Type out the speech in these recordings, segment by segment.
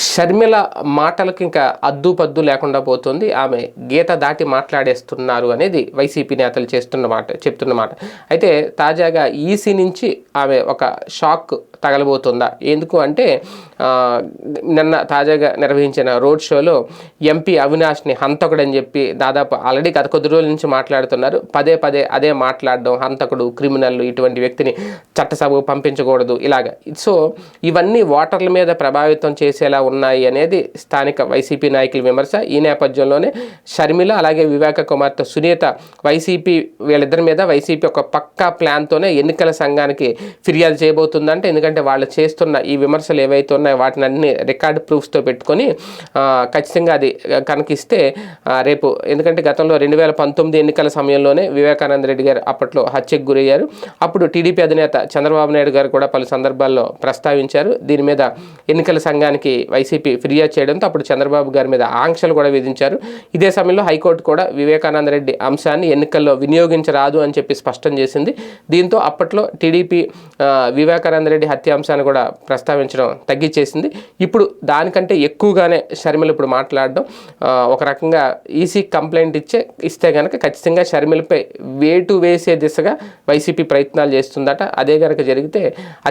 షర్మిల మాటలకు ఇంకా అద్దు పద్దు లేకుండా పోతుంది. ఆమె గీత దాటి మాట్లాడేస్తున్నారు అనేది వైసీపీ నేతలు చెప్తున్న మాట. అయితే తాజాగా ఈసీ నుంచి ఆమె ఒక షాక్ తగలబోతుందా? ఎందుకు అంటే నిన్న తాజాగా నిర్వహించిన రోడ్ షోలో ఎంపీ అవినాష్ని హంతకుడని చెప్పి దాదాపు ఆల్రెడీ గత కొద్ది రోజుల నుంచి మాట్లాడుతున్నారు. పదే పదే అదే మాట్లాడడం, హంతకుడు, క్రిమినల్, ఇటువంటి వ్యక్తిని చట్టసభకు పంపించకూడదు ఇలాగ. సో ఇవన్నీ ఓటర్ల మీద ప్రభావితం చేసేలా ఉన్నాయి అనేది స్థానిక వైసీపీ నాయకుల విమర్శ. ఈ నేపథ్యంలోనే షర్మిల అలాగే వివేక కుమార్తె సునీత వీళ్ళిద్దరి మీద వైసీపీ ఒక పక్కా ప్లాన్తోనే ఎన్నికల సంఘానికి ఫిర్యాదు చేయబోతుందంటే, ఎందుకంటే వాళ్ళు చేస్తున్న ఈ విమర్శలు ఏవైతే ఉన్నాయో వాటిని అన్ని రికార్డ్ ప్రూఫ్స్తో పెట్టుకొని ఖచ్చితంగా అది కనుకిస్తే రేపు, ఎందుకంటే గతంలో 2019 ఎన్నికల సమయంలోనే వివేకానంద రెడ్డి గారు అప్పట్లో హత్యకు గురయ్యారు. అప్పుడు టీడీపీ అధినేత చంద్రబాబు నాయుడు గారు కూడా పలు సందర్భాల్లో ప్రస్తావించారు. దీని మీద ఎన్నికల సంఘానికి వైసీపీ ఫిర్యాదు చేయడంతో అప్పుడు చంద్రబాబు గారి మీద ఆంక్షలు కూడా విధించారు. ఇదే సమయంలో హైకోర్టు కూడా వివేకానంద రెడ్డి అంశాన్ని ఎన్నికల్లో వినియోగించరాదు అని చెప్పి స్పష్టం చేసింది. దీంతో అప్పట్లో టీడీపీ వివేకానంద రెడ్డి హత్య అంశాన్ని కూడా ప్రస్తావించడం తగ్గించేసింది. ఇప్పుడు దానికంటే ఎక్కువగానే షర్మిల ఇప్పుడు మాట్లాడడం, ఒక రకంగా ఈసీ కంప్లైంట్ ఇస్తే కనుక ఖచ్చితంగా షర్మిలపై వేటు వేసే దిశగా వైసీపీ ప్రయత్నాలు చేస్తుందట. అదే కనుక జరిగితే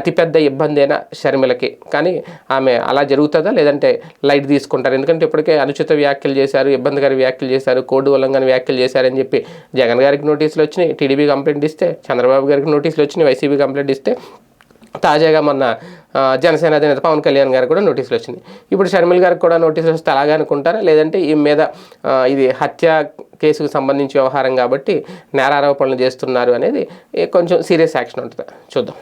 అతిపెద్ద ఇబ్బంది అయినా షర్మిలకి. కానీ ఆమె అలా జరుగుతుందా లేదంటే లైట్ తీసుకుంటారు? ఎందుకంటే ఇప్పటికే అనుచిత వ్యాఖ్యలు చేశారు, ఇబ్బందికర వ్యాఖ్యలు చేశారు, కోడ్ ఉల్లంఘన వ్యాఖ్యలు చేశారని చెప్పి జగన్ గారికి నోటీసులు వచ్చినాయి, టీడీపీ కంప్లైంట్ ఇస్తే, చంద్రబాబు గారికి నోటీసులు వచ్చినాయి, వైసీపీ కంప్లైంట్ ఇస్తే, తాజాగా మొన్న జనసేన అధినేత పవన్ కళ్యాణ్ గారికి కూడా నోటీసులు వచ్చినాయి. ఇప్పుడు షర్మిల గారికి కూడా నోటీసులు వస్తే అలాగే అనుకుంటారా, లేదంటే ఈ మీద ఇది హత్య కేసుకు సంబంధించి వ్యవహారం కాబట్టి నేరారోపణలు చేస్తున్నారు అనేది కొంచెం సీరియస్ యాక్షన్ ఉంటుంది. చూద్దాం.